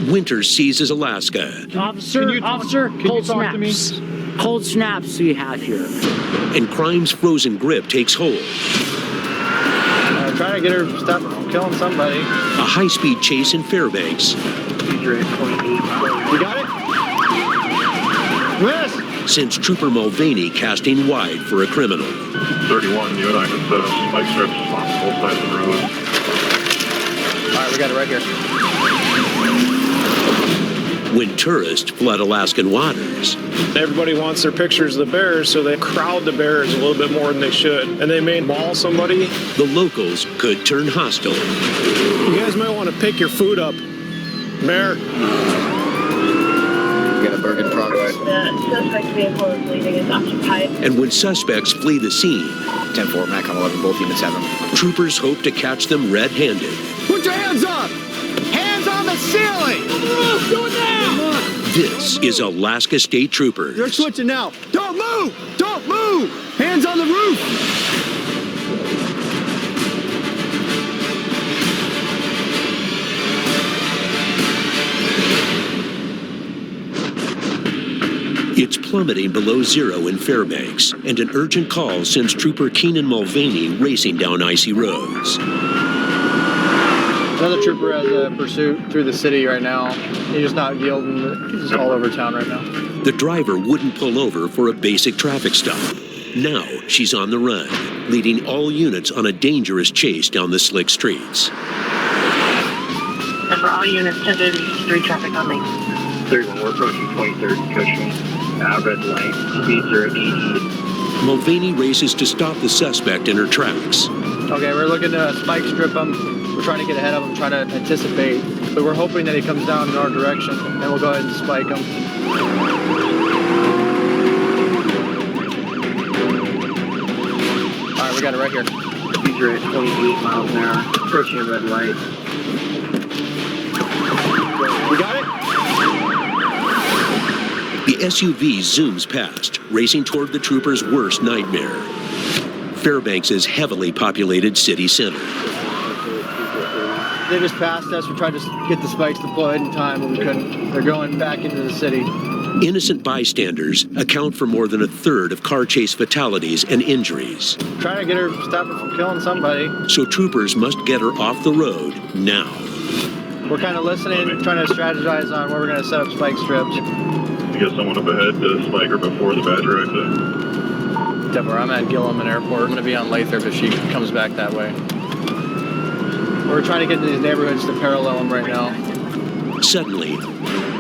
Winter seizes Alaska. Officer, cold snaps. Cold snaps we have here. And crime's frozen grip takes hold. Trying to get her to stop killing somebody. A high-speed chase in Fairbanks. You got it? Yes! Sends Trooper Mulvaney casting wide for a criminal. 31, you and I can set up spike strips on both sides of the road. All right, we got it right here. When tourists flood Alaskan waters. Everybody wants their pictures of the bears, so they crowd the bears a little bit more than they should. And they may maul somebody. The locals could turn hostile. You guys might want to pick your food up. Bear. We got a bird in progress. The suspect vehicle is leaving is occupied. And when suspects flee the scene, 10-4, MAC on 11, both units have them. troopers hope to catch them red-handed. Put your hands up! Hands on the ceiling! Do it now! This is Alaska State Troopers. You're switching now. Don't move! Don't move! Hands on the roof! It's plummeting below zero in Fairbanks, and an urgent call sends Trooper Keenan Mulvaney racing down icy roads. Another trooper has a pursuit through the city right now. He's just not yielding. He's just all over town right now. The driver wouldn't pull over for a basic traffic stop. Now she's on the run, leading all units on a dangerous chase down the slick streets. And for all units, 10-3 traffic on me. 31, we're approaching 23rd Cushing. Red light, speeds are at 80. Mulvaney races to stop the suspect in her tracks. Okay, we're looking to spike strip him. We're trying to get ahead of him, trying to anticipate. But we're hoping that he comes down in our direction, and we'll go ahead and spike him. All right, we got it right here. Speeds are at 28 miles an hour. Approaching a red light. We got it? The SUV zooms past, racing toward the trooper's worst nightmare. Fairbanks' heavily populated city center. They just passed us. We tried to get the spikes deployed in time, but we couldn't. They're going back into the city. Innocent bystanders account for more than a third of car chase fatalities and injuries. Trying to get her to stop her from killing somebody. So troopers must get her off the road now. We're kind of listening and trying to strategize on where we're going to set up spike strips. You get someone up ahead to spike her before the Badger exit. Deborah, I'm at Gilliman Airport. I'm going to be on Lathrop if she comes back that way. We're trying to get into these neighborhoods to parallel them right now. Suddenly,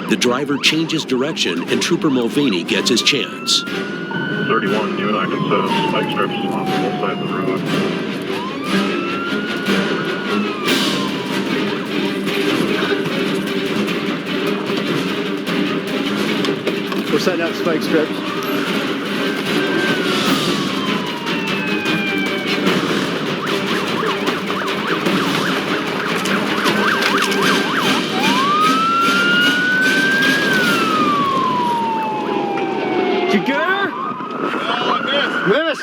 the driver changes direction and Trooper Mulvaney gets his chance. 31, you and I can set up spike strips on both sides of the road. We're setting up spike strips. Did you get her? Miss.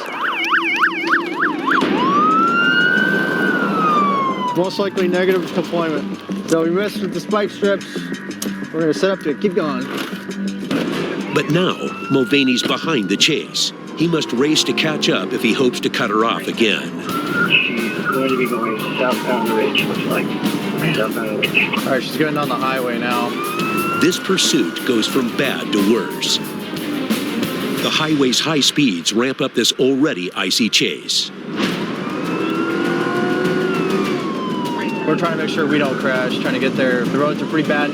Most likely negative deployment. So we missed with the spike strips. We're going to set up to keep going. But now, Mulvaney's behind the chase. He must race to catch up if he hopes to cut her off again. She's going to be going southbound the ridge, looks like. Southbound the ridge. All right, she's going down the highway now. This pursuit goes from bad to worse. The highway's high speeds ramp up this already icy chase. We're trying to make sure we don't crash, trying to get there. The roads are pretty bad.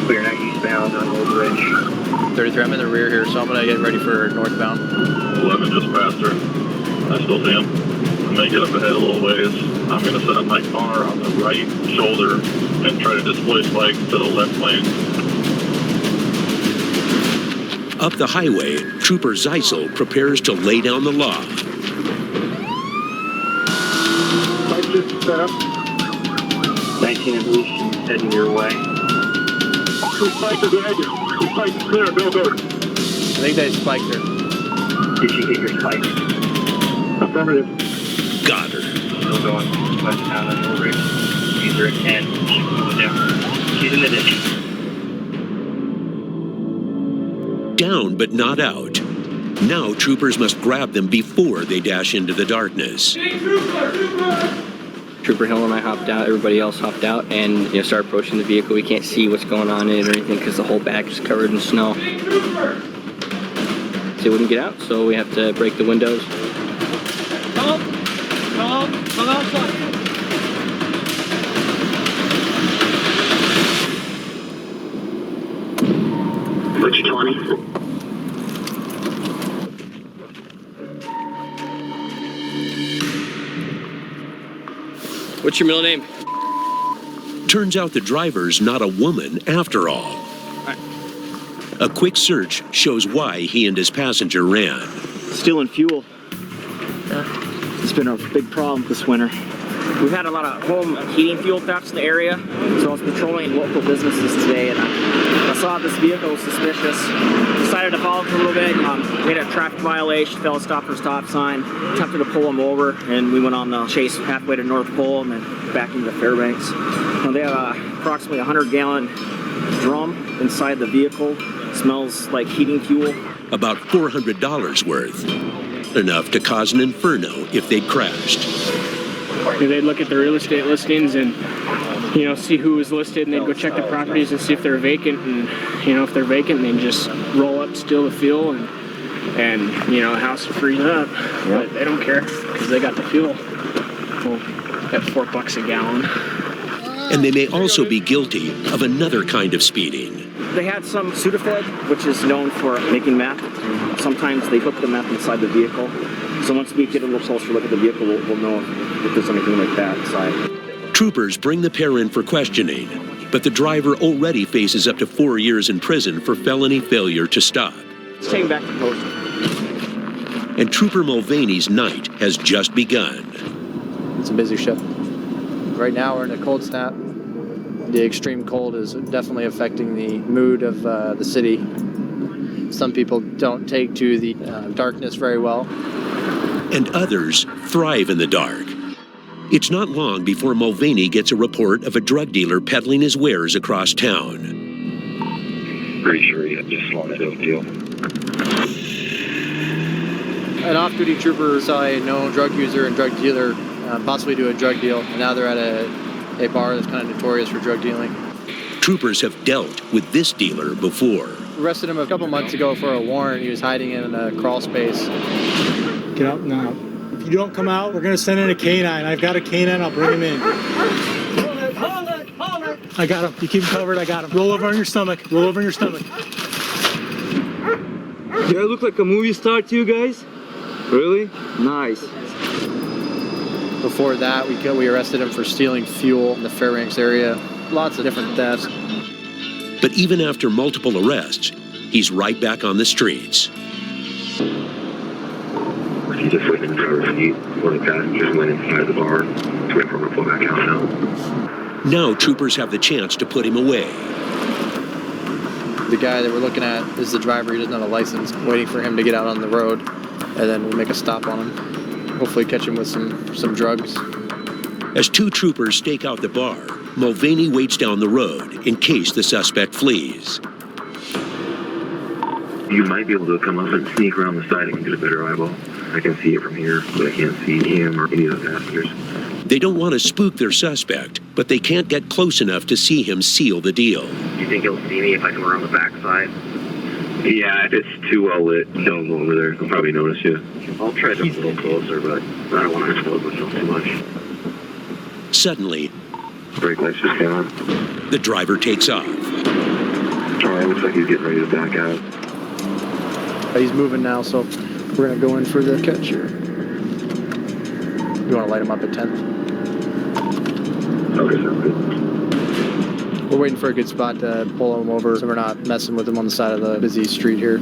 We're not eastbound on Old Ridge. 33, I'm in the rear here, so I'm going to get ready for northbound. 11 just passed her. I still see him. I'm going to get up ahead a little ways. I'm going to set up my car on the right shoulder and try to display spike to the left lane. Up the highway, Trooper Zeisel prepares to lay down the law. Spike just set up. 19, I believe she's heading your way. Two spikes are good. Two spikes clear. Go, go. I think they spiked her. Did she hit your spike? Affirmative. Got her. Still going westbound on Old Ridge. user at 10. She's in the ditch. Down but not out. Now troopers must grab them before they dash into the darkness. Trooper Hill and I hopped out, everybody else hopped out, and started approaching the vehicle. We can't see what's going on in it or anything because the whole back is covered in snow. They wouldn't get out, so we have to break the windows. Come outside. Which 20? What's your middle name? Turns out the driver's not a woman after all. A quick search shows why he and his passenger ran. Stealing fuel. It's been a big problem this winter. We've had a lot of home heating fuel thefts in the area, so I was patrolling local businesses today, and I saw this vehicle was suspicious. Decided to follow for a little bit. We had a traffic violation, failed to stop for a stop sign, attempted to pull him over, and we went on the chase halfway to North Pole and then back into the Fairbanks. They have approximately 100-gallon drum inside the vehicle. Smells like heating fuel. About $400 worth. Enough to cause an inferno if they'd crashed. They'd look at the real estate listings and, see who was listed, and they'd go check the properties and see if they're vacant. And, if they're vacant, they'd just roll up, steal the fuel, and the house would freeze up. But they don't care because they got the fuel. At $4 a gallon. And they may also be guilty of another kind of speeding. They had some Sudafed, which is known for making meth. Sometimes they hook the meth inside the vehicle. So once we get a little closer look at the vehicle, we'll know if there's anything like that inside. Troopers bring the pair in for questioning, but the driver already faces up to 4 years in prison for felony failure to stop. Let's take him back to post. And Trooper Mulvaney's night has just begun. It's a busy shift. Right now we're in a cold snap. The extreme cold is definitely affecting the mood of the city. Some people don't take to the darkness very well. And others thrive in the dark. It's not long before Mulvaney gets a report of a drug dealer peddling his wares across town. Pretty sure he had just slung a dope deal. An off-duty trooper saw a known drug user and drug dealer possibly do a drug deal, and now they're at a bar that's kind of notorious for drug dealing. Troopers have dealt with this dealer before. Arrested him a couple months ago for a warrant. He was hiding in a crawl space. Get out now. If you don't come out, we're going to send in a canine. I've got a canine. I'll bring him in. Hold it. I got him. You keep him covered. I got him. Roll over on your stomach. Roll over on your stomach. Do I look like a movie star to you guys? Really? Nice. Before that, we arrested him for stealing fuel in the Fairbanks area. Lots of different thefts. But even after multiple arrests, he's right back on the streets. He just went in the driver's seat. One of the passengers went inside the bar. It's waiting for him to pull back out now. Now troopers have the chance to put him away. The guy that we're looking at is the driver. He doesn't have a license. Waiting for him to get out on the road, and then we'll make a stop on him. Hopefully catch him with some drugs. As two troopers stake out the bar, Mulvaney waits down the road in case the suspect flees. You might be able to come up and sneak around the side and get a better eyeball. I can see it from here, but I can't see him or any of the passengers. They don't want to spook their suspect, but they can't get close enough to see him seal the deal. Do you think he'll see me if I come around the backside? Yeah, if it's too well lit, don't go over there. He'll probably notice you. I'll try to get a little closer, but I don't want to expose myself too much. Suddenly, brake lights just came on. The driver takes off. Alright, looks like he's getting ready to back out. He's moving now, so we're going to go in for the catch here. You want to light him up at 10th? Okay, sounds good. We're waiting for a good spot to pull him over so we're not messing with him on the side of the busy street here.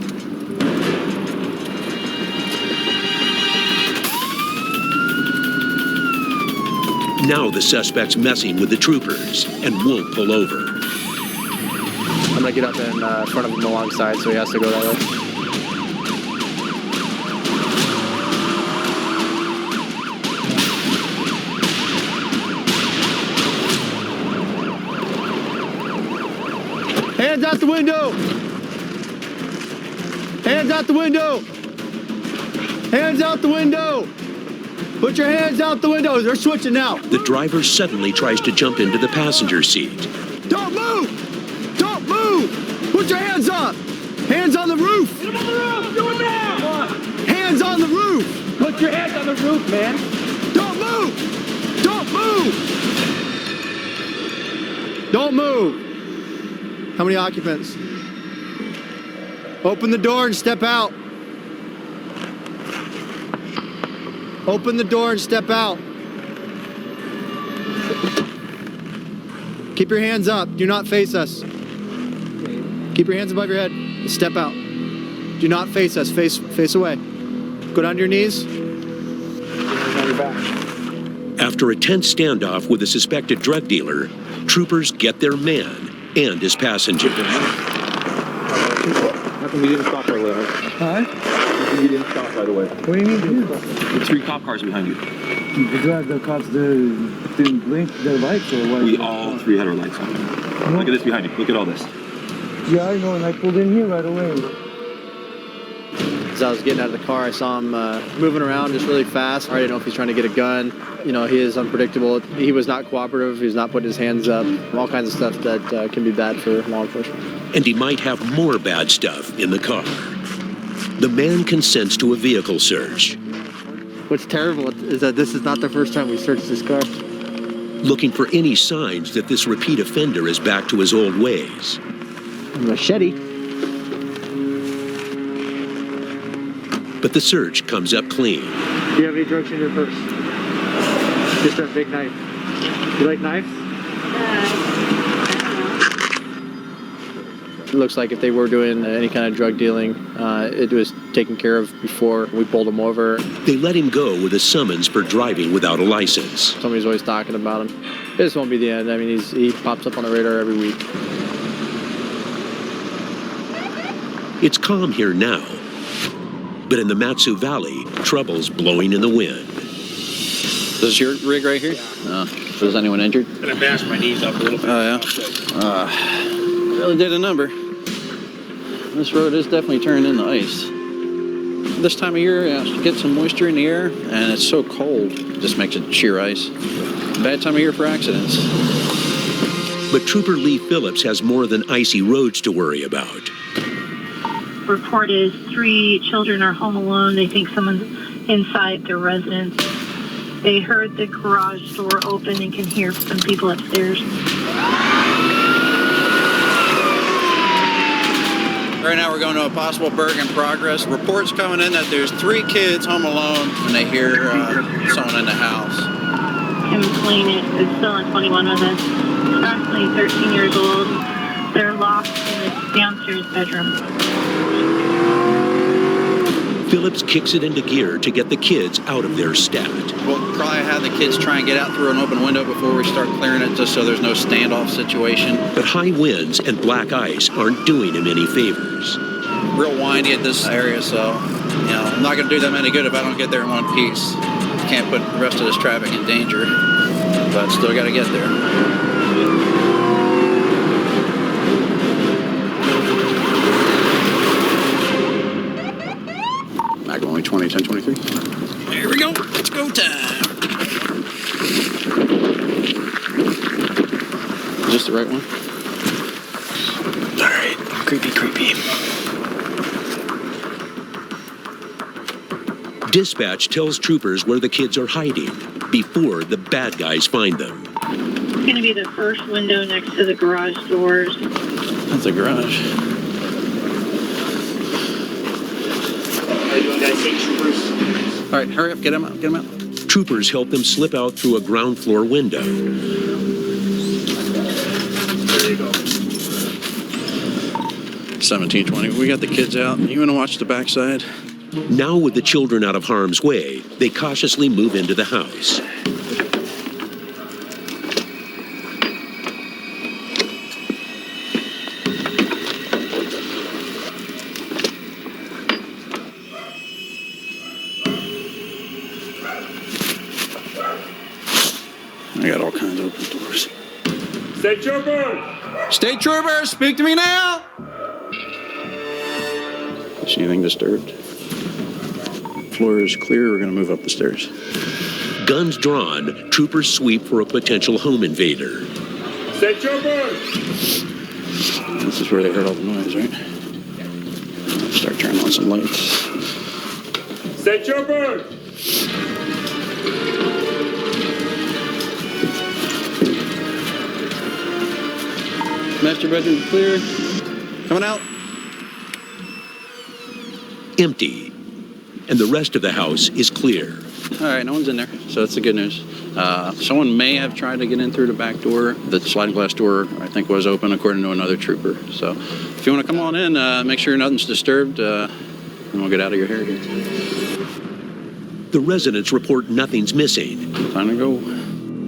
Now the suspect's messing with the troopers and won't pull over. I'm going to get up in front of him alongside, so he has to go that way. Hands out the window! Hands out the window! Hands out the window! Put your hands out the window. They're switching now. The driver suddenly tries to jump into the passenger seat. Don't move! Don't move! Put your hands up! Hands on the roof! Get him on the roof! Do it now! Hands on the roof! Put your hands on the roof, man! Don't move! Don't move! Don't move! How many occupants? Open the door and step out. Open the door and step out. Keep your hands up. Do not face us. Keep your hands above your head. Step out. Do not face us. Face away. Go down to your knees. On your back. After a tense standoff with a suspected drug dealer, troopers get their man and his passenger. How come we didn't stop right away? Huh? How come you didn't stop right away? What do you mean? The 3 cop cars behind you. The cops didn't blink their lights or what? We all 3 had our lights on. Look at this behind you. Look at all this. Yeah, I know, and I pulled in here right away. As I was getting out of the car, I saw him moving around just really fast. I didn't know if he's trying to get a gun. You know, he is unpredictable. He was not cooperative. He was not putting his hands up. All kinds of stuff that can be bad for law enforcement. And he might have more bad stuff in the car. The man consents to a vehicle search. What's terrible is that this is not the first time we searched this car. Looking for any signs that this repeat offender is back to his old ways. A machete. But the search comes up clean. Do you have any drugs in your purse? Just a big knife. You like knives? It looks like if they were doing any kind of drug dealing, it was taken care of before we pulled him over. They let him go with a summons for driving without a license. Somebody's always talking about him. This won't be the end. I mean, he pops up on the radar every week. It's calm here now. But in the Matsu Valley, trouble's blowing in the wind. This is your rig right here? Was anyone injured? Gonna bash my knees up a little bit. Oh, yeah. Really did a number. This road is definitely turning into ice. This time of year, you get some moisture in the air, and it's so cold, it just makes it sheer ice. Bad time of year for accidents. But Trooper Lee Phillips has more than icy roads to worry about. Report is 3 children are home alone. They think someone's inside their residence. They heard the garage door open and can hear some people upstairs. Right now we're going to a possible burg in progress. Reports coming in that there's 3 kids home alone and they hear someone in the house. Complainant is still in 21 with us. Approximately 13 years old. They're locked in the downstairs bedroom. Phillips kicks it into gear to get the kids out of their stat. We'll probably have the kids try and get out through an open window before we start clearing it, just so there's no standoff situation. But high winds and black ice aren't doing him any favors. Real windy at this area, so I'm not going to do them any good if I don't get there in one piece. Can't put the rest of this traffic in danger, but still got to get there. Mac only 20, 10, 23. Here we go. Let's go time. Is this the right one? All right. Creepy. Dispatch tells troopers where the kids are hiding before the bad guys find them. It's going to be the first window next to the garage doors. That's the garage. How you doing, guys? Hey, troopers. All right, hurry up. Get him out. Troopers help them slip out through a ground floor window. There you go. 1720. We got the kids out. You want to watch the backside? Now with the children out of harm's way, they cautiously move into the house. I got all kinds of open doors. State trooper! State troopers, speak to me now. See anything disturbed? Floor is clear. We're going to move up the stairs. Guns drawn, troopers sweep for a potential home invader. State troopers! This is where they heard all the noise, right? Start turning on some lights. State troopers! Master bedroom clear. Coming out. Empty. And the rest of the house is clear. All right, no one's in there, so that's the good news. Someone may have tried to get in through the back door. The sliding glass door, I think, was open according to another trooper. So if you want to come on in, make sure nothing's disturbed, and we'll get out of your hair here. The residents report nothing's missing. Time to go.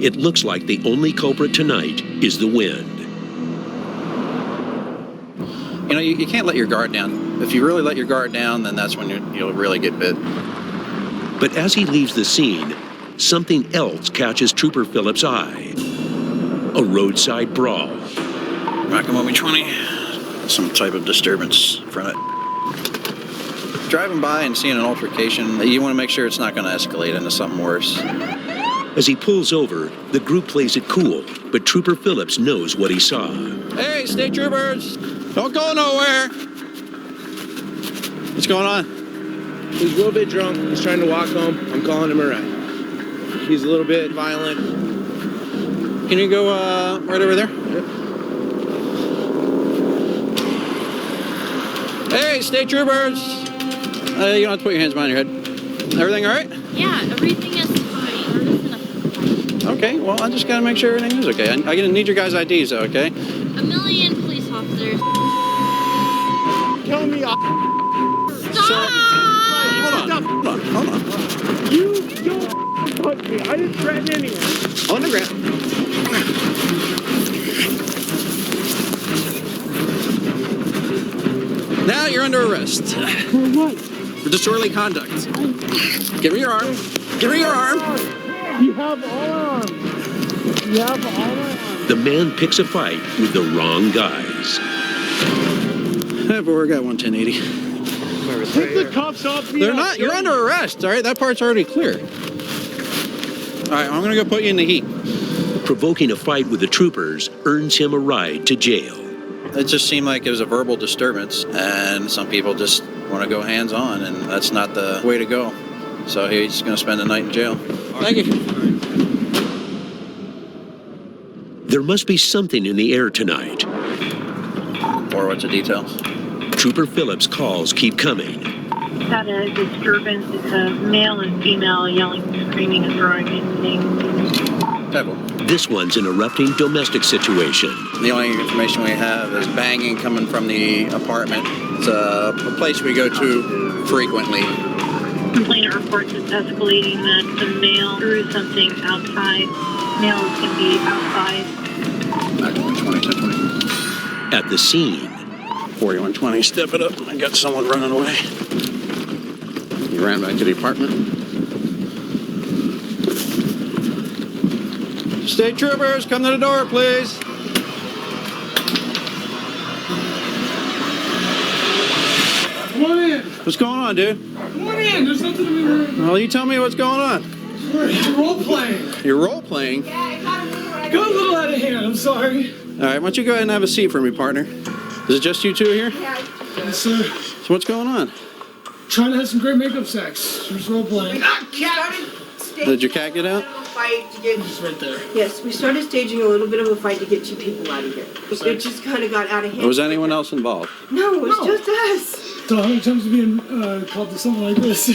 It looks like the only culprit tonight is the wind. You know, you can't let your guard down. If you really let your guard down, then that's when you'll really get bit. But as he leaves the scene, something else catches Trooper Phillips' eye. A roadside brawl. Rockamome 20. Some type of disturbance in front of it. Driving by and seeing an altercation, you want to make sure it's not going to escalate into something worse. As he pulls over, the group plays it cool, but Trooper Phillips knows what he saw. Hey, state troopers! Don't go nowhere! What's going on? He's a little bit drunk. He's trying to walk home. I'm calling him a ride. He's a little bit violent. Can you go right over there? Yep. Hey, state troopers! You don't have to put your hands behind your head. Everything all right? Yeah, everything is fine. We're just in a fight. Okay, well, I just got to make sure everything is okay. I'm going to need your guys' IDs, though, okay? 1 million police officers. Kill me. Stop! Hold on. You don't touch me. I didn't threaten anyone. On the ground. Now you're under arrest. For what? For disorderly conduct. Give me your arm. Give me your arm. You have all arms. You have all arms. The man picks a fight with the wrong guys. But we're got 11080. Take the cuffs off me. They're not. You're under arrest. All right, that part's already clear. All right, I'm gonna go put you in the heat. Provoking a fight with the troopers earns him a ride to jail. It just seemed like it was a verbal disturbance, and some people just want to go hands-on, and that's not the way to go. So he's gonna spend the night in jail. Thank you. There must be something in the air tonight. Or what's the details? Trooper Phillips' calls keep coming. Had a disturbance. It's a male and female yelling, screaming, and throwing things. Pebble. This one's an erupting domestic situation. The only information we have is banging coming from the apartment. It's a place we go to frequently. Complainant reports it's escalating that the male threw something outside. Male is going to be outside. 9120, 1020. At the scene, 4120, step it up. I got someone running away. You ran back to the apartment. State troopers, come to the door, please. Come on in. What's going on, dude? Come on in. There's nothing to be worried about. Well, you tell me what's going on. We're role playing. You're role playing? Got a little out of hand. I'm sorry. All right, why don't you go ahead and have a seat for me, partner? Is it just you two here? Yes, sir. So what's going on? Trying to have some great makeup sex. Just role playing. Did your cat get out? Fight to get. It's right there. Yes, we started staging a little bit of a fight to get 2 people out of here. It just kind of got out of hand. Was anyone else involved? No, it was just us. So how many times have you been called to something like this?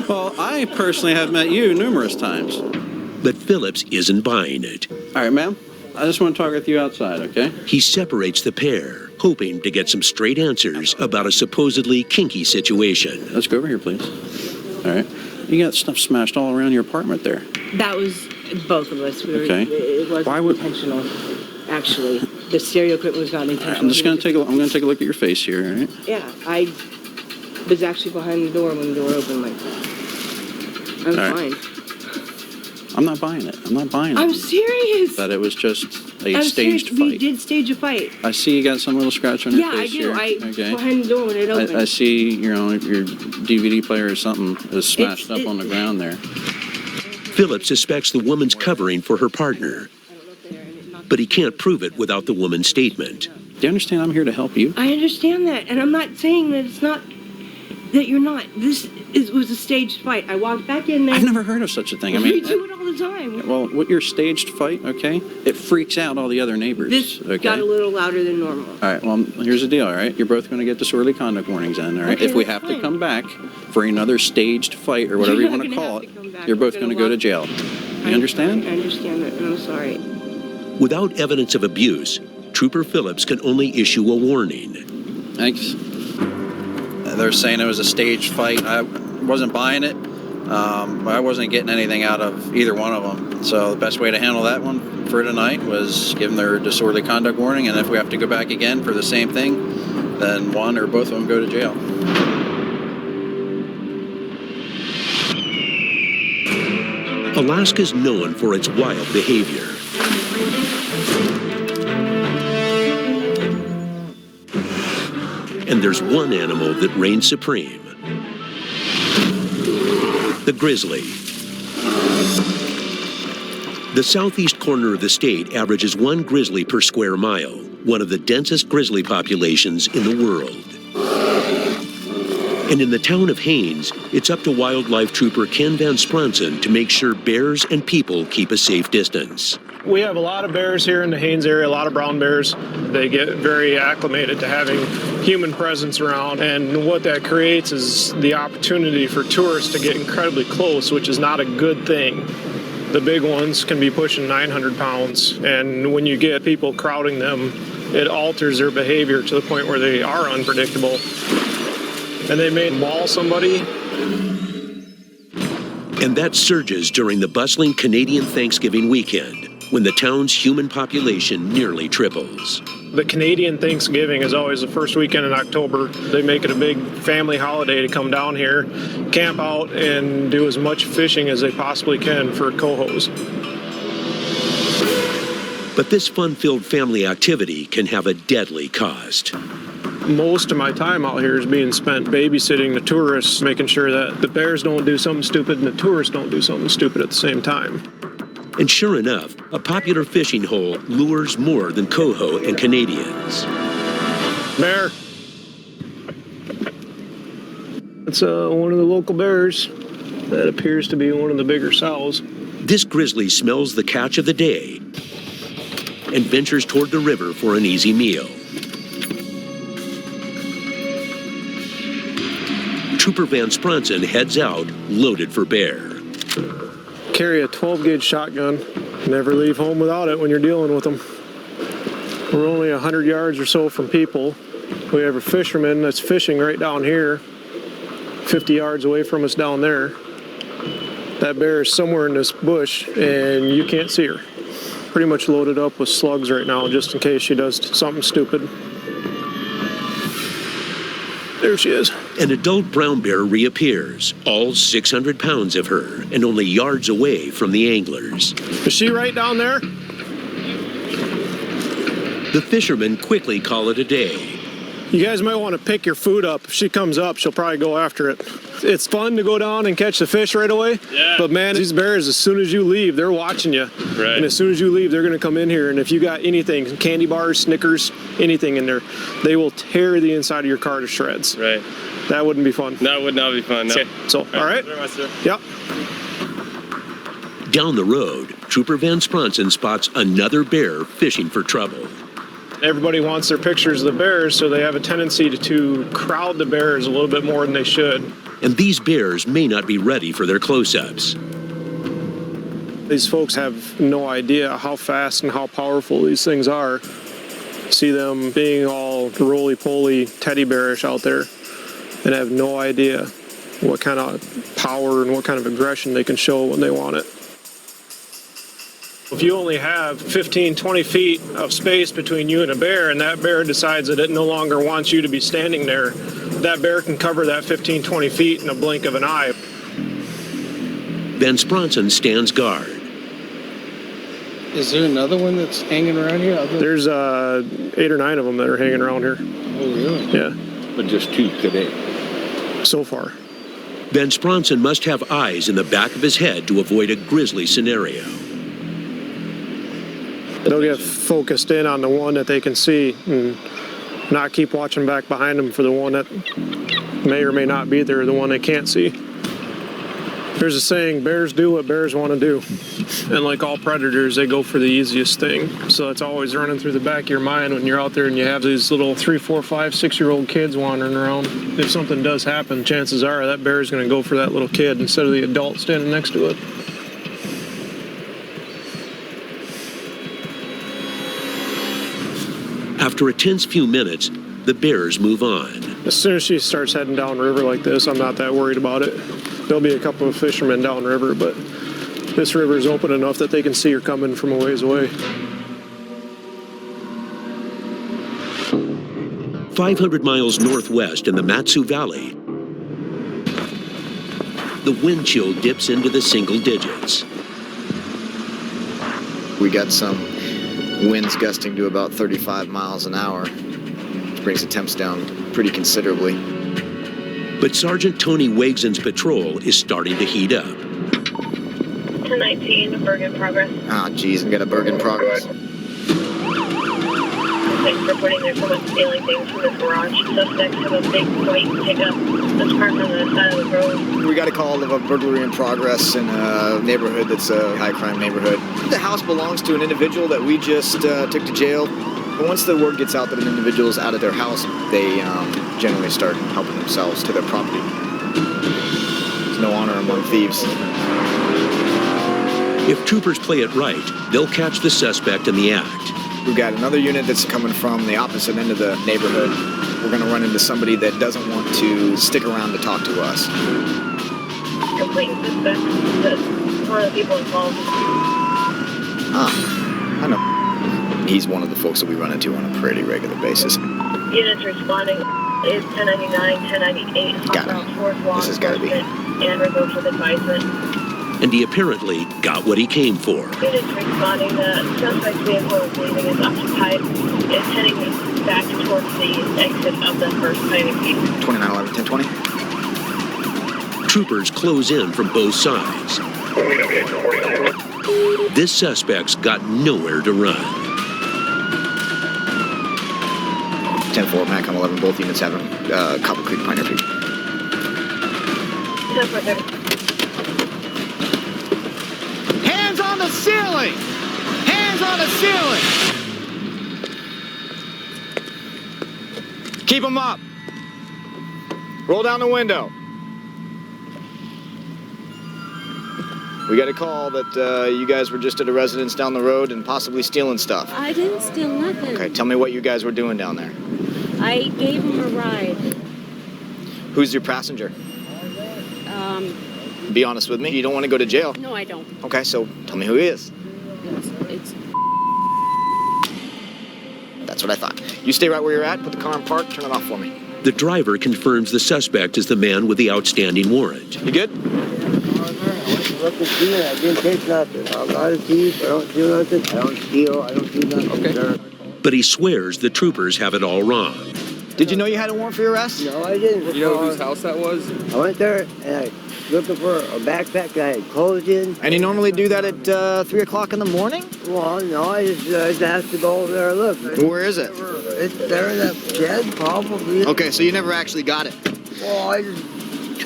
Well, I personally have met you numerous times. but Phillips isn't buying it. All right, ma'am. I just want to talk with you outside, okay? He separates the pair, hoping to get some straight answers about a supposedly kinky situation. Let's go over here, please. All right. You got stuff smashed all around your apartment there. That was both of us. Okay. It wasn't intentional, actually. The stereo equipment was not intentional. I'm just going to take a look at your face here, all right? Yeah, I was actually behind the door when the door opened like that. I'm All right. fine. I'm not buying it. I'm not buying it. I'm serious. That it was just a staged fight. We did stage a fight. I see you got some little scratch on your Yeah, I face do. here. I Okay. go ahead and do it when it opens. I see, you know, your DVD player or something is smashed up on the ground there. Philip suspects the woman's covering for her partner, but he can't prove it without the woman's statement. Do you understand I'm here to help you? I understand that, and I'm not saying that it's not, that you're not. Was a staged fight. I walked back in there. I've never heard of such a thing. I We mean, do it all the time. well, with your staged fight, okay, it freaks out all the other neighbors. This okay? got a little louder than normal. All right, well, here's the deal, all right? You're both going to get disorderly conduct warnings then, all right? Okay, if we that's have to fine. come back for another staged fight or whatever You're you not want to gonna call have it, to come back. you're both We're going to gonna go to jail. You understand? I understand that, and I'm sorry. Without evidence of abuse, Trooper Phillips can only issue a warning. Thanks. They're saying it was a staged fight. I wasn't buying it. I wasn't getting anything out of either one of them. So the best way to handle that one for tonight was give them their disorderly conduct warning, and if we have to go back again for the same thing, then one or both of them go to jail. Alaska's known for its wild behavior. And there's one animal that reigns supreme: the grizzly. The southeast corner of the state averages one grizzly per square mile, one of the densest grizzly populations in the world. And in the town of Haines, it's up to wildlife trooper Ken Van Spronsen to make sure bears and people keep a safe distance. We have a lot of bears here in the Haines area, a lot of brown bears. They get very acclimated to having human presence around, and what that creates is the opportunity for tourists to get incredibly close, which is not a good thing. The big ones can be pushing 900 pounds, and when you get people crowding them, it alters their behavior to the point where they are unpredictable. And they may maul somebody. And that surges during the bustling Canadian Thanksgiving weekend, when the town's human population nearly triples. The Canadian Thanksgiving is always the first weekend in October. They make it a big family holiday to come down here, camp out, and do as much fishing as they possibly can for cohos. But this fun-filled family activity can have a deadly cost. Most of my time out here is being spent babysitting the tourists, making sure that the bears don't do something stupid and the tourists don't do something stupid at the same time. And sure enough, a popular fishing hole lures more than coho and Canadians. Bear. It's one of the local bears. That appears to be one of the bigger sows. This grizzly smells the catch of the day and ventures toward the river for an easy meal. Trooper Van Spronsen heads out, loaded for bear. Carry a 12-gauge shotgun. Never leave home without it when you're dealing with them. We're only 100 yards or so from people. We have a fisherman that's fishing right down here, 50 yards away from us down there. That bear is somewhere in this bush, and you can't see her. Pretty much loaded up with slugs right now, just in case she does something stupid. There she is. An adult brown bear reappears, all 600 pounds of her, and only yards away from the anglers. Is she right down there? The fishermen quickly call it a day. You guys might want to pick your food up. If she comes up, she'll probably go after it. It's fun to go down and catch the fish right away. Yeah. But man, these bears, as soon as you leave, they're watching you. Right. And as soon as you leave, they're going to come in here. And if you got anything, candy bars, Snickers, anything in there, they will tear the inside of your car to shreds. Right. That wouldn't be fun. That would not be fun, no. Okay. So, all right. Very much, sir. Yep. Down the road, Trooper Van Spronsen spots another bear fishing for trouble. Everybody wants their pictures of the bears, so they have a tendency to crowd the bears a little bit more than they should. And these bears may not be ready for their close-ups. These folks have no idea how fast and how powerful these things are. See them being all roly-poly teddy bearish out there and have no idea what kind of power and what kind of aggression they can show when they want it. If you only have 15, 20 feet of space between you and a bear, and that bear decides that it no longer wants you to be standing there, that bear can cover that 15, 20 feet in a blink of an eye. Van Spronsen stands guard. Is there another one that's hanging around here? There's 8 or 9 of them that are hanging around here. Oh, really? Yeah. But just 2 today. So far. Ben Spronson must have eyes in the back of his head to avoid a grisly scenario. They'll get focused in on the one that they can see and not keep watching back behind them for the one that may or may not be there, the one they can't see. There's a saying, bears do what bears want to do. And like all predators, they go for the easiest thing. So it's always running through the back of your mind when you're out there and you have these little 3, 4, 5, 6-year-old kids wandering around. If something does happen, chances are that bear is going to go for that little kid instead of the adult standing next to it. After a tense few minutes, the bears move on. As soon as she starts heading downriver like this, I'm not that worried about it. There'll be a couple of fishermen downriver, but this river is open enough that they can see her coming from a ways away. 500 miles northwest in the Matsu Valley, the wind chill dips into the single digits. We got some winds gusting to about 35 miles an hour, which brings the temps down pretty considerably. But Sergeant Tony Wagson's patrol is starting to heat up. 1019, Berg in progress. Ah, geez, we got a Berg in progress. Thanks for reporting there's someone stealing things from this garage. Suspects have a big white pickup that's parked on the side of the road. We got a call of a burglary in progress in a neighborhood that's a high crime neighborhood. The house belongs to an individual that we just took to jail. But once the word gets out that an individual is out of their house, they generally start helping themselves to their property. There's no honor among thieves. If troopers play it right, they'll catch the suspect in the act. We've got another unit that's coming from the opposite end of the neighborhood. We're going to run into somebody that doesn't want to stick around to talk to us. Complete suspect that one of the people involved. Ah, I know. He's one of the folks that we run into on a pretty regular basis. Units responding is 1099, 1098. Got him. This has got to be. And revoked with advisement. And he apparently got what he came for. Units responding, the suspect's vehicle is leaving is occupied. It's heading back towards the exit of the first hiding gate. 2911, 1020. Troopers close in from both sides. This suspect's got nowhere to run. 10-4, MAC on 11, both units have Copper Creek, Pioneer Peak. 10-4. Hands on the ceiling! Hands on the ceiling! Keep them up. Roll down the window. We got a call that you guys were just at a residence down the road and possibly stealing stuff. I didn't steal nothing. Okay, tell me what you guys were doing down there. I gave him a ride. Who's your passenger? Be honest with me. You don't want to go to jail. No, I don't. Okay, so tell me who he is. It's That's what I thought. You stay right where you're at, put the car in park, turn it off for me. The driver confirms the suspect is the man with the outstanding warrant. You good? I didn't take nothing. I'm not a thief. I don't do nothing. I don't steal. I don't do nothing. Okay. Sir. But he swears the troopers have it all wrong. Did you know you had a warrant for your arrest? No, I didn't. You know whose house that was? I went there and I looking for a backpack that I had clothes in. And you normally do that at 3 o'clock in the morning? Well, no, I just have to go over there and look. Where is it? It's there in that shed, probably. Okay, so you never actually got it. Well, I just...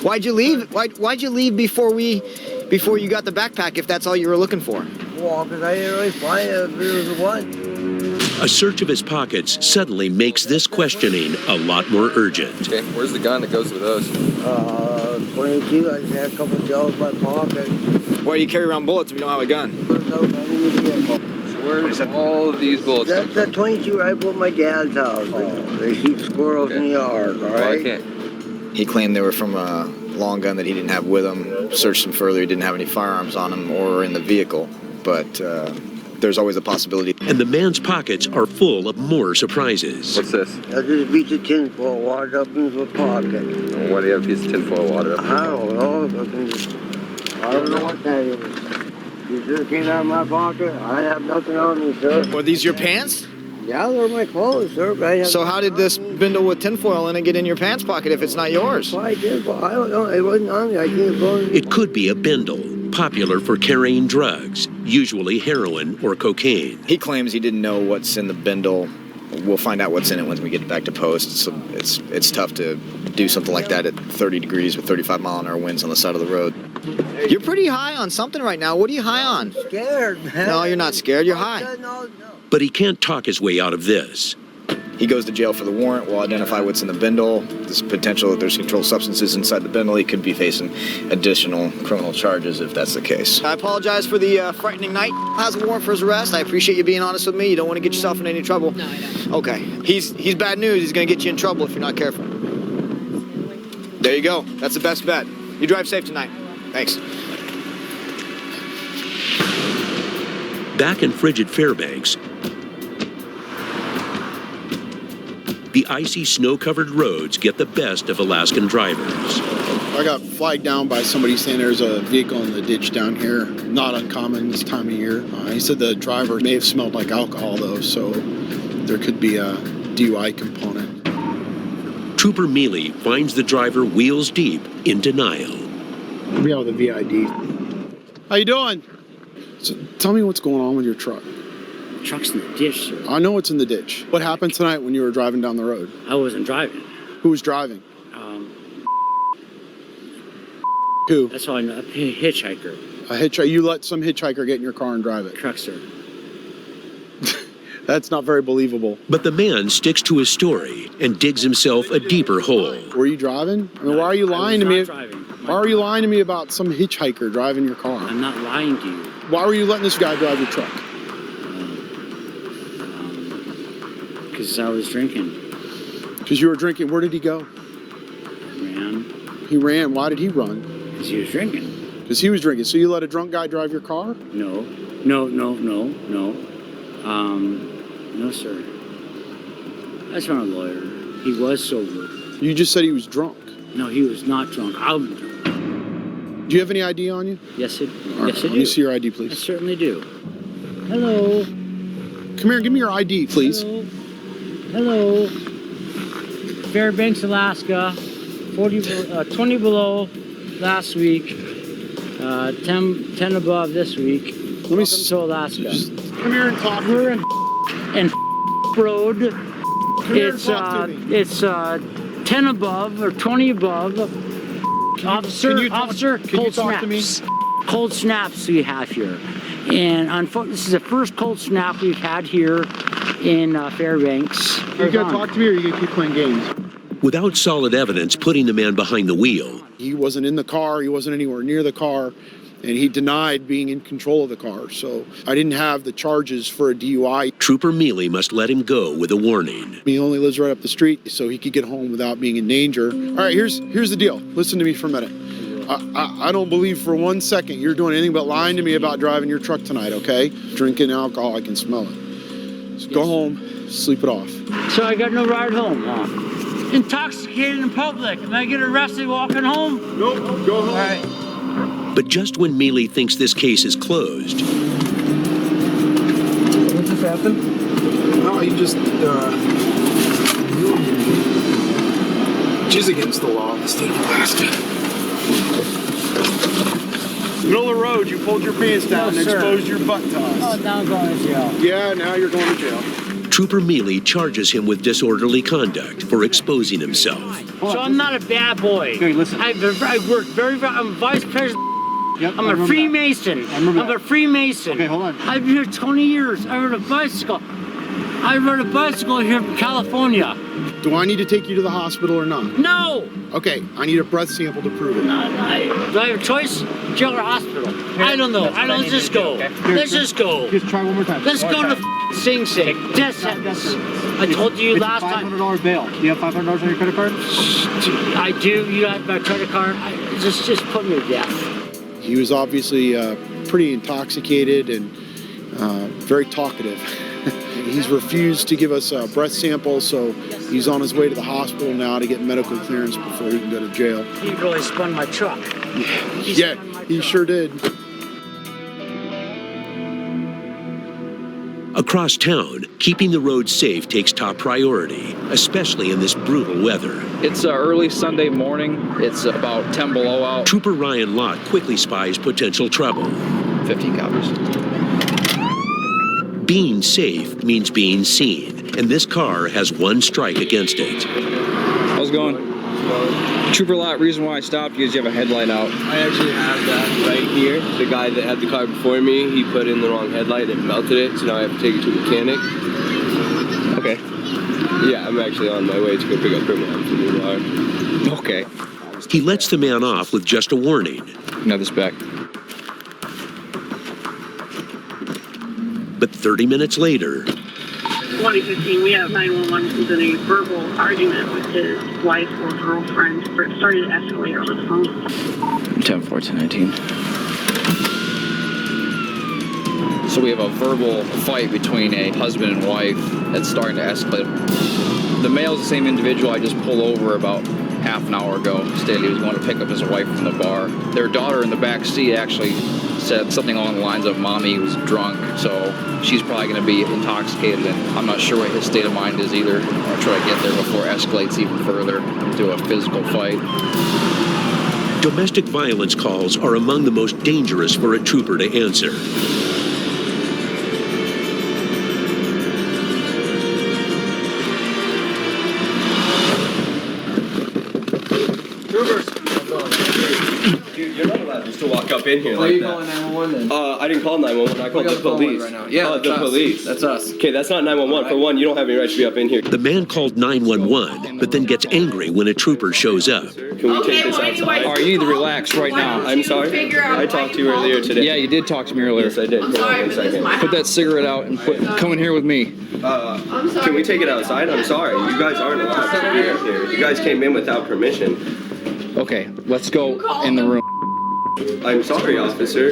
Why'd you leave? Why'd you leave before you got the backpack if that's all you were looking for? Well, because I didn't really find it if it was the one. A search of his pockets suddenly makes this questioning a lot more urgent. Okay, where's the gun that goes with those? 22, I just had a couple shells in my pocket. Why do you carry around bullets if you don't have a gun? So where's all of these bullets? That's a 22 rifle at my dad's house. They shoot squirrels in the yard, all right? Okay. He claimed they were from a long gun that he didn't have with him. Searched him further, he didn't have any firearms on him or in the vehicle. But there's always a possibility. And the man's pockets are full of more surprises. What's this? I just beat a tinfoil water up into a pocket. Why do you have a piece of tinfoil water up? I don't know. I don't know what that is. You just came out of my pocket. I have nothing on me, sir. Were these your pants? Yeah, they're my clothes, sir. But I have So how did this bindle with tinfoil in it get in your pants pocket if it's not yours? I did, but I don't know. It wasn't on me. I can't go. It could be a bindle, popular for carrying drugs, usually heroin or cocaine. He claims he didn't know what's in the bindle. We'll find out what's in it when we get back to post. So it's tough to do something like that at 30 degrees with 35-mile-an-hour winds on the side of the road. You're pretty high on something right now. What are you high on? Scared, man. No, you're not scared. You're high. But he can't talk his way out of this. He goes to jail for the warrant. We'll identify what's in the bindle. There's potential that there's controlled substances inside the bindle. He could be facing additional criminal charges if that's the case. I apologize for the frightening night. Has a warrant for his arrest. I appreciate you being honest with me. You don't want to get yourself in any trouble. No, I don't. Okay. He's bad news. He's going to get you in trouble if you're not careful. There you go. That's the best bet. You drive safe tonight. Thanks. Back in frigid Fairbanks, the icy, snow-covered roads get the best of Alaskan drivers. I got flagged down by somebody saying there's a vehicle in the ditch down here. Not uncommon this time of year. He said the driver may have smelled like alcohol, though, so there could be a DUI component. Trooper Mealy finds the driver wheels deep in denial. We have the VID. How you doing? So tell me what's going on with your truck. The truck's in the ditch, sir. I know it's in the ditch. What happened tonight when you were driving down the road? I wasn't driving. Who was driving? Who? That's all I know. A hitchhiker. A hitchhiker. You let some hitchhiker get in your car and drive it? Truck, sir. That's not very believable. But the man sticks to his story and digs himself a deeper hole. Were you driving? I mean, why are you lying to me? Driving. Why are you lying to me about some hitchhiker driving your car? I'm not lying to you. Why were you letting this guy drive your truck? Because I was drinking. Because you were drinking. Where did he go? Ran. He ran. Why did he run? Because he was drinking. Because he was drinking. So you let a drunk guy drive your car? No, sir. That's not a lawyer. He was sober. You just said he was drunk. No, he was not drunk. I'm drunk. Do you have any ID on you? Yes, I do. Let me see your ID, please. I certainly do. Hello. Come here, give me your ID, please. Hello. Fairbanks, Alaska. 20 below last week. 10 above this week. Let me to Alaska. Come here and talk. We're in road. It's 10 above or 20 above. Officer, cold snaps. Cold snaps we have here. And unfortunately, this is the first cold snap we've had here in Fairbanks. You gotta talk to me or you gotta keep playing games? Without solid evidence putting the man behind the wheel. He wasn't in the car, he wasn't anywhere near the car, and he denied being in control of the car. So I didn't have the charges for a DUI. Trooper Mealy must let him go with a warning. He only lives right up the street, so he could get home without being in danger. All right, here's the deal. Listen to me for a minute. I don't believe for 1 second you're doing anything but lying to me about driving your truck tonight, okay? Drinking alcohol, I can smell it. So go home, sleep it off. So I got no ride home, huh? Intoxicated in public. Am I getting arrested walking home? Nope, go home. All right. But just when Mealy thinks this case is closed... What just happened? No, he just, which is against the law in the state of Alaska. Middle of the road, you pulled your pants down and exposed your butt to us. Oh, now I'm going to jail. Yeah, now you're going to jail. Trooper Mealy charges him with disorderly conduct for exposing himself. So I'm not a bad boy. Okay, listen. I work I'm vice president. Yep, I'm a Freemason. I'm a Freemason. Okay, hold on. I've been here 20 years. I rode a bicycle. Here in California. Do I need to take you to the hospital or not? No! Okay, I need a breath sample to prove it. Do I have a choice? Jail or hospital? I don't know. Let's just go. Let's just go. Just try one more time. Let's go to Sing Sing. Death sentence. I told you last time. $500 bail. Do you have $500 on your credit card? I do. You got my credit card. Just put me to death. He was obviously pretty intoxicated and very talkative. He's refused to give us a breath sample, so he's on his way to the hospital now to get medical clearance before he can go to jail. He really spun my truck. He sure did. Across town, keeping the roads safe takes top priority, especially in this brutal weather. It's early Sunday morning. It's about 10 below out. Trooper Ryan Lott quickly spies potential trouble. 15 copies. Being safe means being seen, and this car has one strike against it. How's it going? Trooper Lott, reason why I stopped you is you have a headlight out. I actually have that right here. The guy that had the car before me, he put in the wrong headlight and melted it, so now I have to take it to a mechanic. Okay. Yeah, I'm actually on my way to go pick up criminal from the car. Okay. He lets the man off with just a warning. Now this back. But 30 minutes later... 2015, we have 911 who's in a verbal argument with his wife or girlfriend. It started to escalate over the phone. 10-14-19. So we have a verbal fight between a husband and wife that's starting to escalate. The male's the same individual I just pulled over about half an hour ago. Stated he was going to pick up his wife from the bar. Their daughter in the back seat actually said something along the lines of mommy was drunk, so she's probably going to be intoxicated, and I'm not sure what his state of mind is either. I'll try to get there before it escalates even further into a physical fight. Domestic violence calls are among the most dangerous for a trooper to answer. Dude, you're not allowed just to walk up in here Why like are you that. calling 911 then? I didn't call 911, I called the police. Right now. Yeah, the police. That's us. Okay, that's not 911. For one, you don't have any right to be up in here. The man called 911, but then gets angry when a trooper shows up. Can we take this outside? All right, you need to relax right now. I'm sorry. I talked to you earlier today. Yeah, you did talk to me earlier. Yes, I did. Hold on 1 second. Put that cigarette out and come in here with me. Can we take it outside? I'm sorry. You guys aren't allowed to be up here. You guys came in without permission. Okay, let's go in the room. I'm sorry, officer.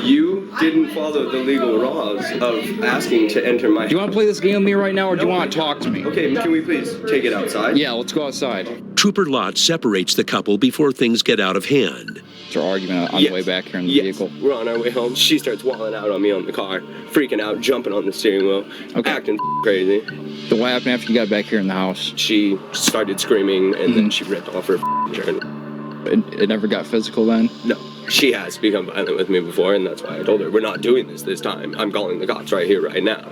You didn't follow the legal laws of asking to enter my... Do you want to play this game with me right now, or do you want to talk to me? Okay, can we please take it outside? Yeah, let's go outside. Trooper Lott separates the couple before things get out of hand. Is there argument on the way back here in the vehicle? We're on our way home. She starts walling out on me on the car, freaking out, jumping on the steering wheel, acting crazy. So what happened after you got back here in the house? She started screaming, and then she ripped off her shirt. It never got physical then? No. She has become violent with me before, and that's why I told her, we're not doing this time. I'm calling the cops right here, right now.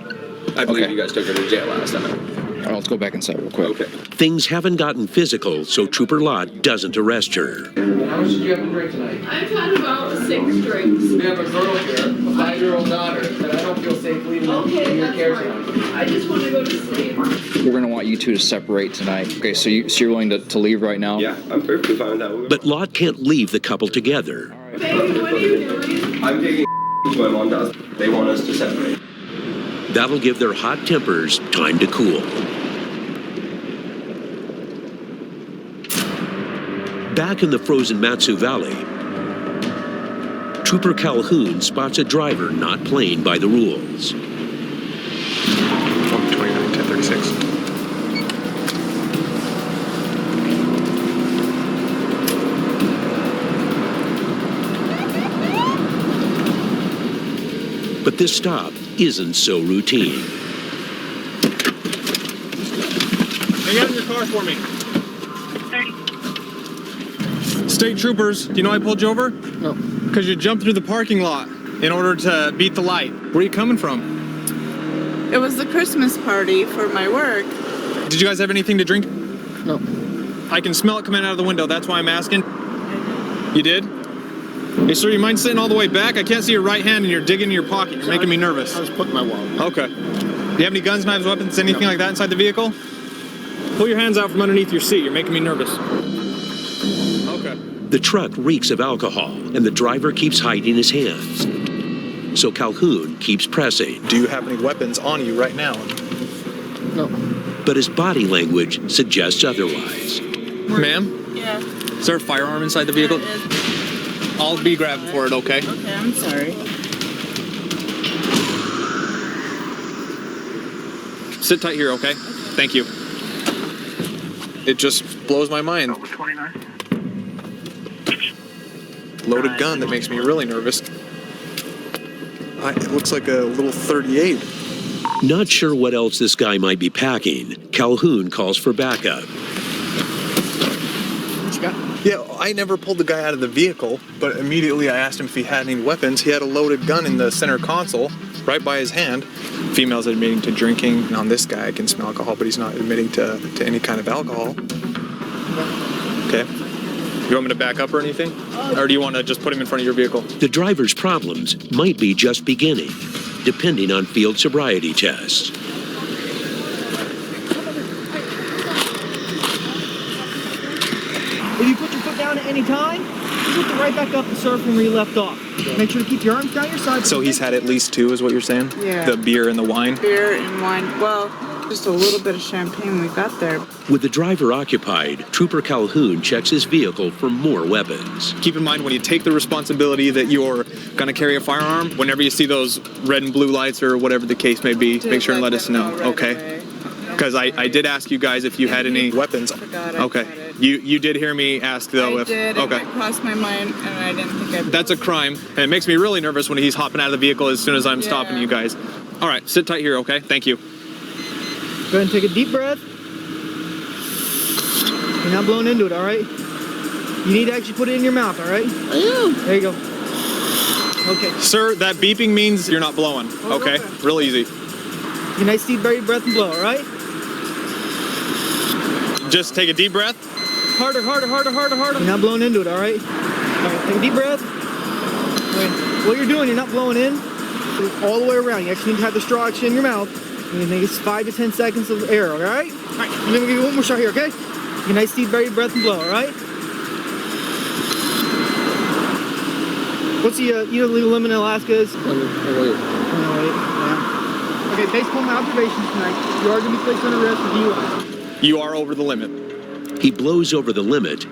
I believe you guys took her to jail last time. All right, let's go back inside real quick. Okay. Things haven't gotten physical, so Trooper Lott doesn't arrest her. How much did you have to drink tonight? I've had about 6 drinks. We have a girl here, a 5-year-old daughter, that I don't feel safe leaving in your care tonight. I just want to go to sleep. We're going to want you two to separate tonight. Okay, so you're willing to leave right now? Yeah, I'm perfectly fine with that. But Lott can't leave the couple together. Baby, what are you doing? I'm taking to my mom's house. They want us to separate. That'll give their hot tempers time to cool. Back in the frozen Matsu Valley, Trooper Calhoun spots a driver not playing by the rules. 29-10-36. But this stop isn't so routine. Hang out in your car for me. State troopers, do you know I pulled you over? No. Because you jumped through the parking lot in order to beat the light. Where are you coming from? It was the Christmas party for my work. Did you guys have anything to drink? No. I can smell it coming out of the window, that's why I'm asking. You did? Hey, sir, you mind sitting all the way back? I can't see your right hand and you're digging in your pocket. You're making me nervous. I was putting my wallet. Okay. Do you have any guns, knives, weapons, anything like that inside the vehicle? Pull your hands out from underneath your seat. You're making me nervous. Okay. The truck reeks of alcohol, and the driver keeps hiding his hands. So Calhoun keeps pressing. Do you have any weapons on you right now? No. But his body language suggests otherwise. Ma'am? Yeah. Is there a firearm inside the vehicle? I'll be grabbing for it, okay? Okay, I'm sorry. Sit tight here, okay? Thank you. It just blows my mind. Loaded gun that makes me really nervous. It looks like a little 38. Not sure what else this guy might be packing, Calhoun calls for backup. Yeah, I never pulled the guy out of the vehicle, but immediately I asked him if he had any weapons. He had a loaded gun in the center console, right by his hand. Female's admitting to drinking. And on this guy, I can smell alcohol, but he's not admitting to any kind of alcohol. Okay. You want me to back up or anything? Or do you want to just put him in front of your vehicle? The driver's problems might be just beginning, depending on field sobriety tests. If you put your foot down at any time, you put it right back up and serve from where you left off. Make sure to keep your arms down your side. So he's had at least 2, is what you're saying? Yeah. The beer and the wine? Beer and wine. Well, just a little bit of champagne we got there. With the driver occupied, Trooper Calhoun checks his vehicle for more weapons. Keep in mind when you take the responsibility that you're going to carry a firearm, whenever you see those red and blue lights or whatever the case may be, make sure and let us know, okay? Because I did ask you guys if you had any weapons. Okay. You did hear me ask though if did, okay. and it crossed my mind and I didn't think I'd... That's a crime, and it makes me really nervous when he's hopping out of the vehicle as soon as I'm stopping you guys. All right, sit tight here, okay? Thank you. Go ahead and take a deep breath. You're not blowing into it, all right? You need to actually put it in your mouth, all right? I am. There you go. Okay. Sir, that beeping means you're not blowing, okay? Real easy. Take a nice deep breath and blow, all right? Just take a deep breath. Harder, harder, harder, harder, harder. You're not blowing into it, all right? All right, take a deep breath. All right. What you're doing, you're not blowing in. All the way around. You actually need to have the straw actually in your mouth. You think it's 5 to 10 seconds of air, all right? All right, and then we'll give you one more shot here, okay? Take a nice deep breath and blow, all right? What's the legal limit in Alaska is? 108. Yeah. Okay, based upon my observations tonight, you are going to be placed under arrest for DUI. You are over the limit. He blows over the limit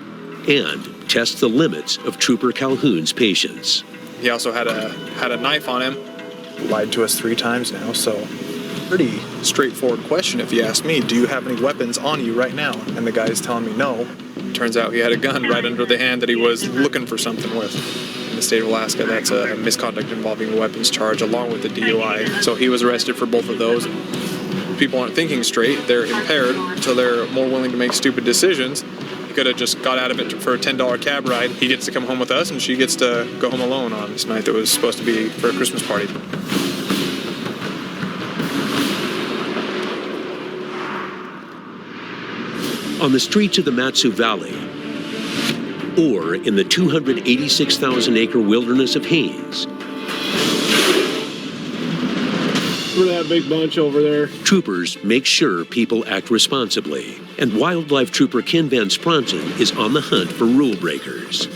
and tests the limits of Trooper Calhoun's patience. He also had a knife on him. Lied to us 3 times now, so pretty straightforward question if you ask me. Do you have any weapons on you right now? And the guy is telling me no. Turns out he had a gun right under the hand that he was looking for something with. In the state of Alaska, that's a misconduct involving a weapons charge along with the DUI. So he was arrested for both of those. People aren't thinking straight, they're impaired, so they're more willing to make stupid decisions. He could have just got out of it for a $10 cab ride. He gets to come home with us, and she gets to go home alone on this night that was supposed to be for a Christmas party. On the streets of the Matsu Valley, or in the 286,000-acre wilderness of Haines, For that big bunch over there. troopers make sure people act responsibly, and Wildlife Trooper Ken Van Spronson is on the hunt for rule breakers.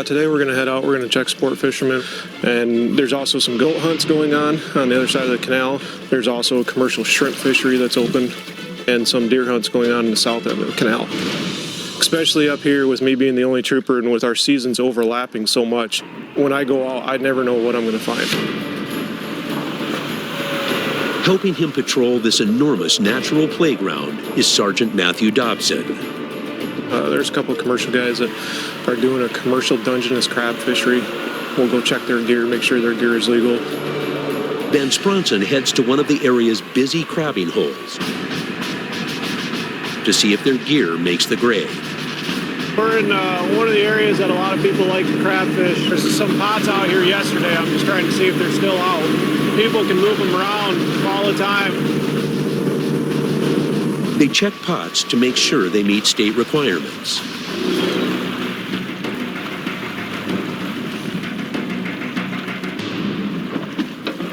Today we're going to head out, we're going to check sport fishermen, and there's also some goat hunts going on the other side of the canal. There's also a commercial shrimp fishery that's open, and some deer hunts going on in the south end of the canal. Especially up here with me being the only trooper and with our seasons overlapping so much, when I go out, I never know what I'm going to find. Helping him patrol this enormous natural playground is Sergeant Matthew Dobson. There's a couple of commercial guys that are doing a commercial Dungeness crab fishery. We'll go check their gear, make sure their gear is legal. Van Spronson heads to one of the area's busy crabbing holes to see if their gear makes the grade. We're in one of the areas that a lot of people like to crab fish. There's some pots out here yesterday. I'm just trying to see if they're still out. People can move them around all the time. They check pots to make sure they meet state requirements.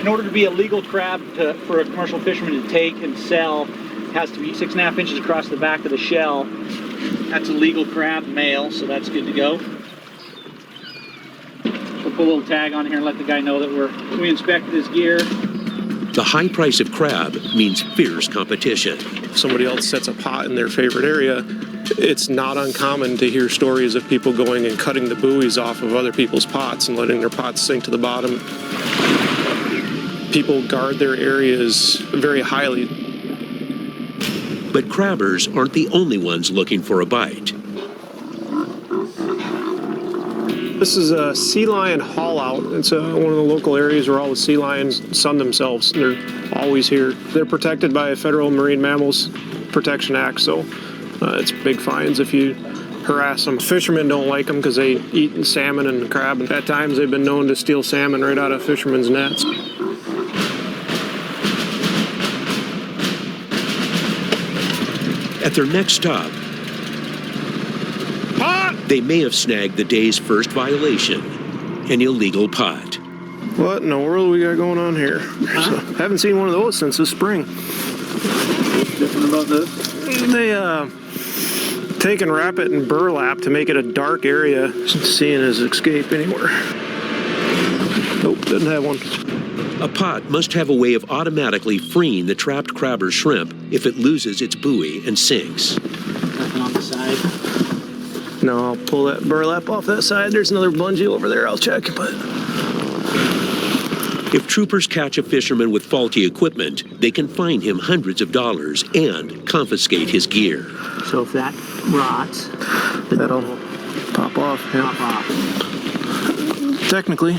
In order to be a legal crab for a commercial fisherman to take and sell, it has to be 6.5 inches across the back of the shell. That's a legal crab, male, so that's good to go. We'll put a little tag on here and let the guy know that we inspected his gear. The high price of crab means fierce competition. If somebody else sets a pot in their favorite area, it's not uncommon to hear stories of people going and cutting the buoys off of other people's pots and letting their pots sink to the bottom. People guard their areas very highly. But crabbers aren't the only ones looking for a bite. This is a sea lion haul out. It's one of the local areas where all the sea lions sun themselves. They're always here. They're protected by a Federal Marine Mammals Protection Act, so it's big fines if you harass them. Fishermen don't like them because they eat salmon and crab, and at times they've been known to steal salmon right out of fishermen's nets. At their next stop, they may have snagged the day's first violation, an illegal pot. What in the world we got going on here? So, haven't seen one of those since this spring. What's different about this? They take and wrap it in burlap to make it a dark area. Seeing his escape anywhere. Nope, doesn't have one. A pot must have a way of automatically freeing the trapped crab or shrimp if it loses its buoy and sinks. Nothing on the side. No, I'll pull that burlap off that side. There's another bungee over there. I'll check, but... If troopers catch a fisherman with faulty equipment, they can fine him hundreds of dollars and confiscate his gear. So if that rots, that'll pop off. Yeah. Pop off. Technically.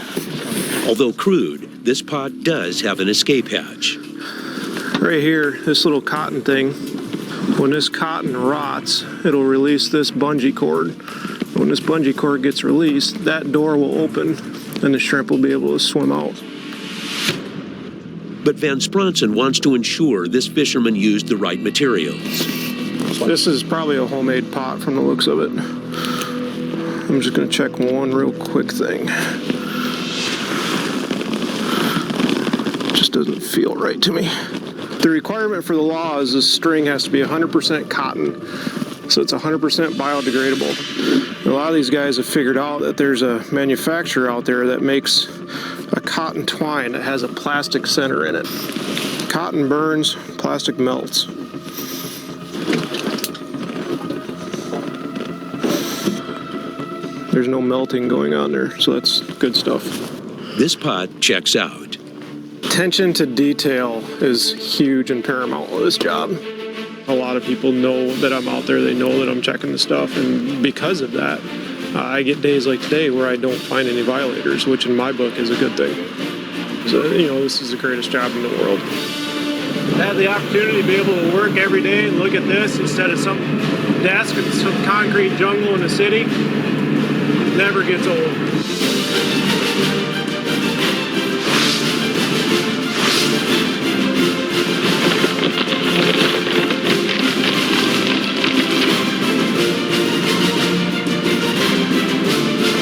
Although crude, this pot does have an escape hatch. Right here, this little cotton thing, when this cotton rots, it'll release this bungee cord. When this bungee cord gets released, that door will open and the shrimp will be able to swim out. But Van Spronson wants to ensure this fisherman used the right materials. This is probably a homemade pot from the looks of it. I'm just going to check one real quick thing. Just doesn't feel right to me. The requirement for the law is this string has to be 100% cotton, so it's 100% biodegradable. And a lot of these guys have figured out that there's a manufacturer out there that makes a cotton twine that has a plastic center in it. Cotton burns, plastic melts. There's no melting going on there, so that's good stuff. This pot checks out. Attention to detail is huge and paramount with this job. A lot of people know that I'm out there, they know that I'm checking the stuff, and because of that, I get days like today where I don't find any violators, which in my book is a good thing. So, you know, this is the greatest job in the world. To have the opportunity to be able to work every day and look at this instead of some desk in some concrete jungle in the city never gets old.